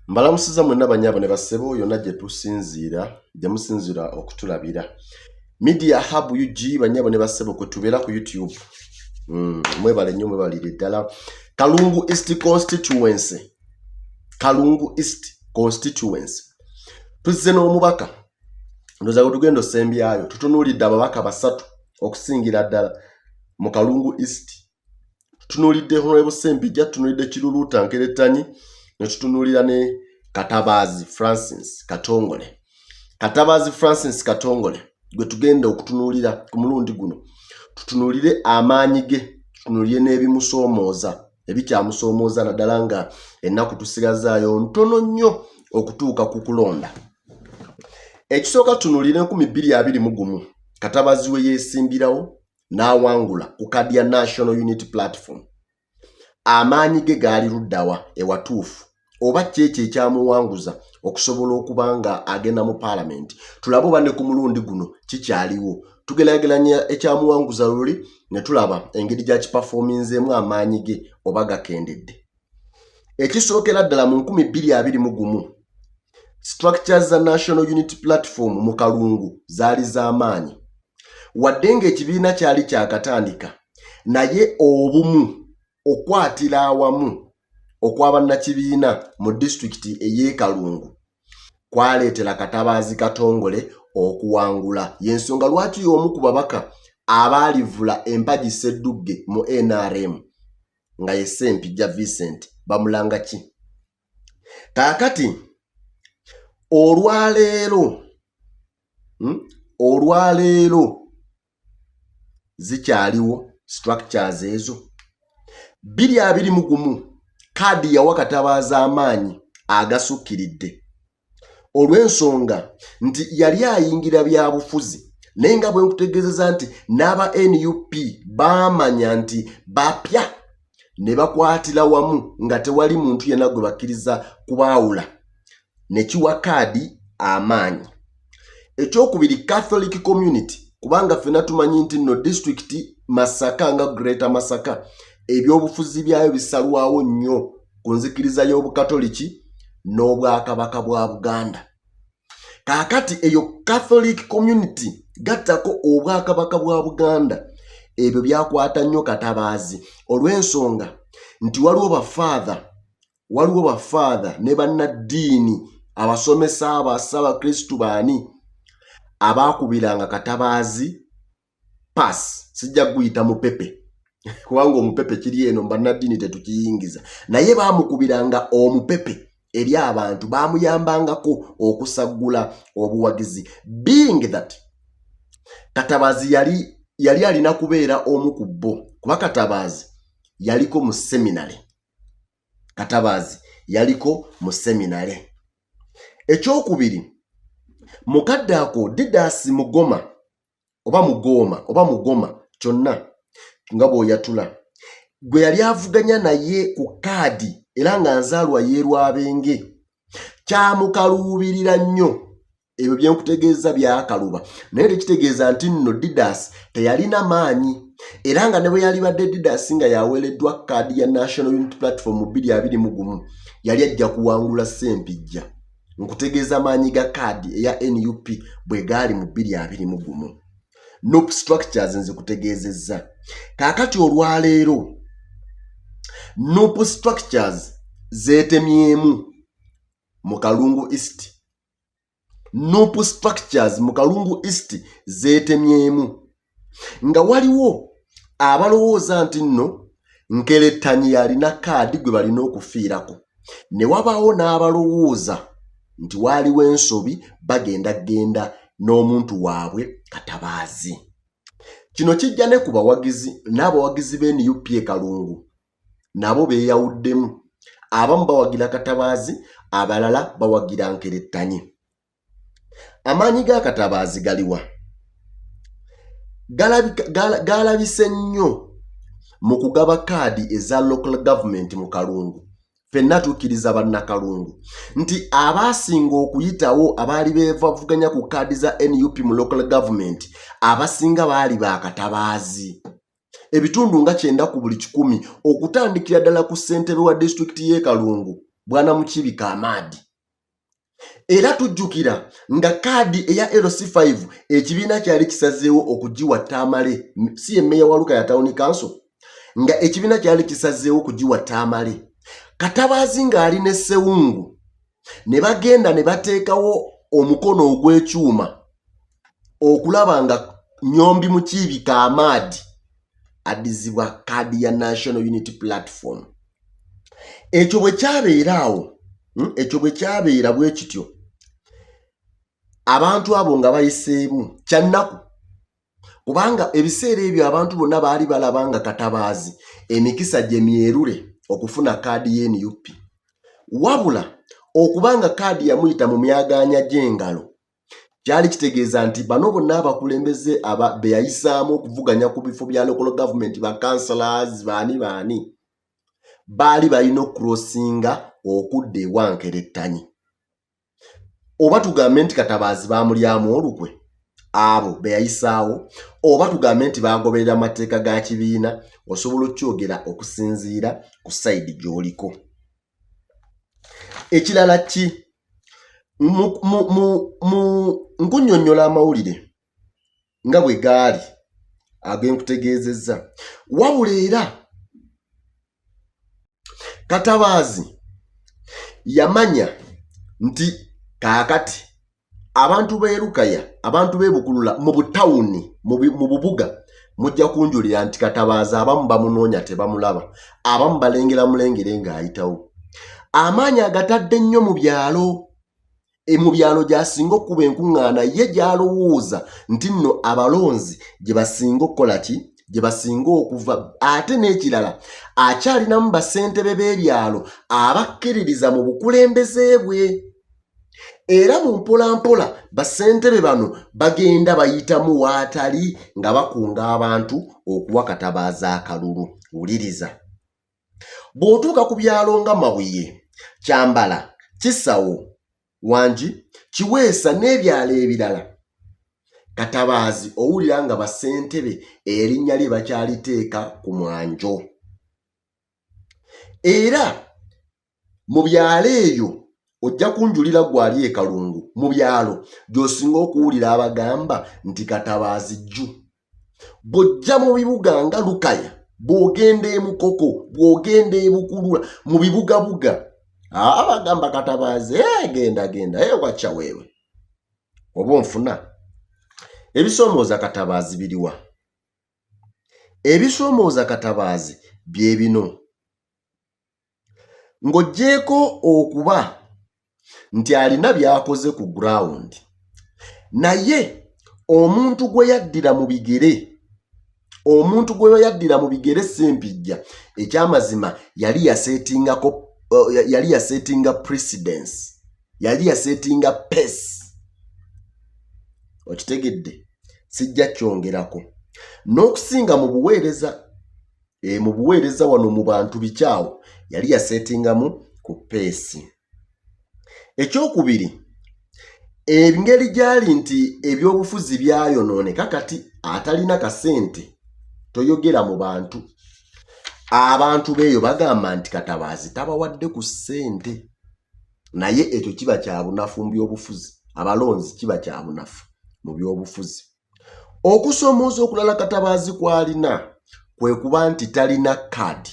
Mbalamusiza mwenna banyabo ne bassebo yonna gye tusinziira gye musinziira okutulabira. Media Hub UG banyabo ne bassebo kwe tubeera ku YouTube. Mwebale nnyo mwebalire ddala. Kalungu East Constituency. Kalungu East Constituency. Tuzze n'omubaka. Ndoza tugenda osembyayo. Tutunuulidde ababaka basatu okusingira ddala mu Kalungu East. Tutunuulidde Honorable Ssempijja, tutunuulidde Kiruluuta Nkerettanyi, ne tutunuulira ne Katabazi Francis Katongole. Katabazi Francis Katongole gwe tugenda okutunuulira ku mulundi guno. Tutunuulire amaanyi ge, tutunuulire n'ebimusoomooza, ebikyamusoomooza naddala nga ennaku tusigazaayo ntono nnyo okutuuka ku kulonda. Ekisooka tutunuulire 2021 Katabazi we yeesimbirawo n'awangula ku kadi ya National Unity Platform. Amaanyi ge gaali luddawa ewatuufu oba kyeki ekyamuwanguza okusobola okuba nga agenda mu Parliament. Tulaba oba ne ku mulundi guno kikyaliwo. Tugeraageranya ekyamuwanguza luli ne tulaba engeri gy'akipafominzeemu amaanyi ge oba gakendedde. Ekisookera ddala mu 2021 structures za National Unity Platform mu Kalungu zaali z'amaanyi. Wadde ng'ekibiina kyali kyakatandika, naye obumu okwatira awamu okw'abannakibiina mu disitulikiti ey'e Kalungu kwaleetera Katabazi Katongole okuwangula. Y'ensonga lwaki y'omu ku babaka abaalivula empagi Sseddugge mu NRM nga ye Ssempijja Vincent bamulanga ki? Kaakati olwaleero zikyaliwo structures ezo. 2021 kaadi yawa Katabazi amaanyi agasukkiridde olw'ensonga nti yali ayingira byabufuzi, naye nga bwe nkutegeezeza nti n'aba NUP baamanya nti bapya ne bakwatira wamu nga tewali muntu yenna gwe bakkiriza kubaawula, ne kiwa kaadi amaanyi. Ekyokubiri Catholic community, kubanga ffenna tumanyi nti nno disitulikiti Masaka nga Greater Masaka ebyobufuzi byayo bisalwawo nnyo ku nzikiriza y'Obukatoliki n'Obwakabaka bwa Buganda. Kaakati eyo Catholic community gattako Obwakabaka bwa Buganda, ebyo byakwata nnyo Katabazi olw'ensonga nti waliwo bafaatha ne bannaddiini abasomesa Abakristu baani abaakubiranga Katabazi pass, sijja guyita mupepe kubanga omupepe kiri eno bannaddiini tetukiyingiza, naye baamukubiranga omupepe eri abantu, baamuyambangako okusaggula obuwagizi, being that Katabazi yali alina kubeera omu ku bo kuba Katabazi yaliko mu seminary. Ekyokubiri mukadde ako Didas Mugoma kyonna nga bw'oyatula gwe yali avuganya naye ku kaadi era nga nzaalwa y'Erwabenge, kyamukaluubirira nnyo. Ebyo bye nkutegeeza byakaluba, naye tekitegeeza nti nno Didas teyalina maanyi, era nga ne bwe yali badde Didas nga yaweereddwa kaadi ya National Unity Platform mu 2021 yali ajja kuwangula Ssempijja. Nkutegeeza maanyi ga kaadi eya NUP bwe gaali mu 2021. NUP structures nze kutegeezezza. Kaakati olwaleero NUP structures zeetemyemu mu Kalungu East. NUP structures mu Kalungu East zeetemyemu nga waliwo abalowooza nti nno Nkerettanyi yalina kaadi gwe balina okufiirako, ne wabaawo n'abalowooza nti waaliwo ensobi bagenda n'omuntu waabwe Katabazi. Kino kijja ne ku bawagizi n'abawagizi b'NUP e Kalungu nabo beeyawuddemu, abamu bawagira Katabazi, abalala bawagira Nkerettanyi. Amaanyi ga Katabazi galiwa? Galabise nnyo mu kugaba kaadi eza local government mu Kalungu. Ffenna tukkiriza bannakalungu nti abaasinga okuyitawo abaali beevavuganya ku kaadi za NUP mu local government abasinga baali ba Katabazi. Ebitundu nga 9 ku buli 100 okutandikira ddala ku ssentebe wa disitulikiti y'e Kalungu bwana Mukiibika Amadi. Era tujjukira nga kaadi eya LC5 ekibiina kyali kisazeewo okugiwa Tamale, si emmeya wa Lukaya Town Council, nga ekibiina kyali kisazeewo okugiwa Tamale. Katabaazi ng'ali ne Ssewungu ne bagenda ne bateekawo omukono ogw'ekyuma okulaba nga Nnyombi Mukiibika Amadi addizibwa kaadi ya National Unity Platform. Ekyo bwe kyabeeraawo, ekyo bwe kyabeera bwe kityo, abantu abo nga bayiseemu kyannaku, kubanga ebiseera ebyo abantu bonna baali balaba nga Katabaazi emikisa gye myerule okufuna kaadi y'NUP. Wabula okubanga kaadi yamuyita mu myagaanya gy'engalo kyali kitegeeza nti bano bonna abakulembeze be yayisaamu okuvuganya ku bifo bya local government, ba councillors, baani baali balina okurosinga okudda ewankerettanyi. Oba tugambe nti Katabaazi baamulyamu olukwe abo be yayisaawo, oba tugambe nti bagoberera amateeka ga kibiina, osobola okyogera okusinziira ku sayidi gy'oliko. Ekirala ki? Nkunnyonnyola amawulire nga bwe gaali agenkutegeezezza. Wabula era Katabaazi yamanya nti kaakati abantu b'e Lukaya, abantu b'e Bukulula, mu butawuni, mu bubuga, mujja kunjulira nti Katabaazi abamu bamunoonya tebamulaba, abamu balengera mulengere ng'ayitawo. Amaanyi agatadde nnyo mu byalo. Mu byalo gy'asinga okuba enkuŋŋaana ye gy'alowooza nti nno abalonzi gye basinga okukola ki? Gye basinga okuva. Ate n'ekirala akyalinamu bassentebe b'ebyalo abakkiririza mu bukulembeze bwe. Era mu mpolampola bassentebe bano bagenda bayitamu waatali nga bakunga abantu okuwa Katabaazi akalulu. Wuliriza. Bw'otuuka ku byalo nga Mabuye, Kyambala, Kisawo, Wangi, Kiweesa n'ebyalo ebirala, Katabaazi owulira nga bassentebe erinnya lye bakyaliteeka ku mwanjo. Era mu byalo eyo ojja kunjulira gwali e Kalungu, mu byalo gy'osinga okuwulira abagamba nti Katabaazi jju. Bw'ojja mu bibuga nga Lukaya, bw'ogenda e Mukoko, bw'ogenda e Bukulula, mu bibugabuga, abagamba Katabaazi genda wacca weewe. Oba onfuna. Ebisoomooza Katabaazi biriwa? Ebisoomooza Katabaazi bye bino. Ng'oggyeko okuba nti alina by'akoze ku ground, naye omuntu gwe yaddira mu bigere Ssempijja, ekyamazima yali yasetinga precedence, yali yasetinga pace. Okitegedde? Sijja kyongerako. N'okusinga mu buweereza wano mu bantu bikyawo yali yasetingamu ku pace. Ekyokubiri, engeri gyali nti ebyobufuzi byayonooneka kati atalina kasente toyogera mu bantu. Abantu beeyo bagamba nti Katabaazi tabawadde ku ssente, naye ekyo kiba kya bunafu mu byobufuzi. Abalonzi kiba kya bunafu mu byobufuzi. Okusoomooza okulala Katabaazi kw'alina kwe kuba nti talina kaadi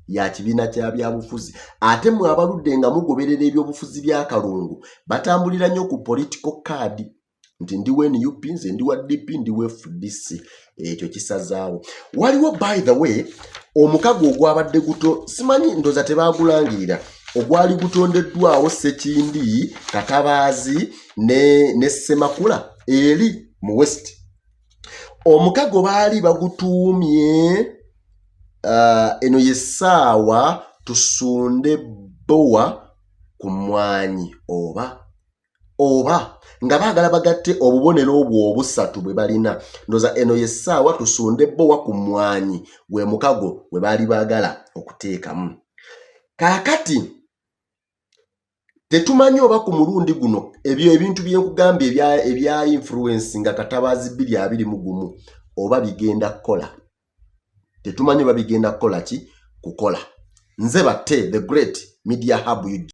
ya kibiina kya byabufuzi. Ate mwe abaludde nga mugoberera ebyobufuzi bya Kalungu batambulira nnyo ku political card nti ndiwe NUP, nze ndiwa DP, ndiwe FDC. Ekyo kisazaawo. Waliwo by the way omukago ogwabadde guto, simanyi ndoza tebaagulangirira, ogwali gutondeddwawo Ssekindi, Katabaazi ne Ssemakula eri mu West. Omukago baali bagutuumye eno yessaawa tusunde bbowa ku mmwanyi oba nga baagala bagatte obubonero obwo obusatu bwe balina. Ndoza eno yessaawa tusunde bbowa ku mmwanyi gwe mukago we baali baagala okuteekamu. Kaakati tetumanyi oba ku mulundi guno ebyo ebintu bye nkugambye ebya influence nga Katabaazi 2021 oba bigenda kukola. Tetumanyi oba bigenda kukola ki? Kukola. nze batte the great media hub UG.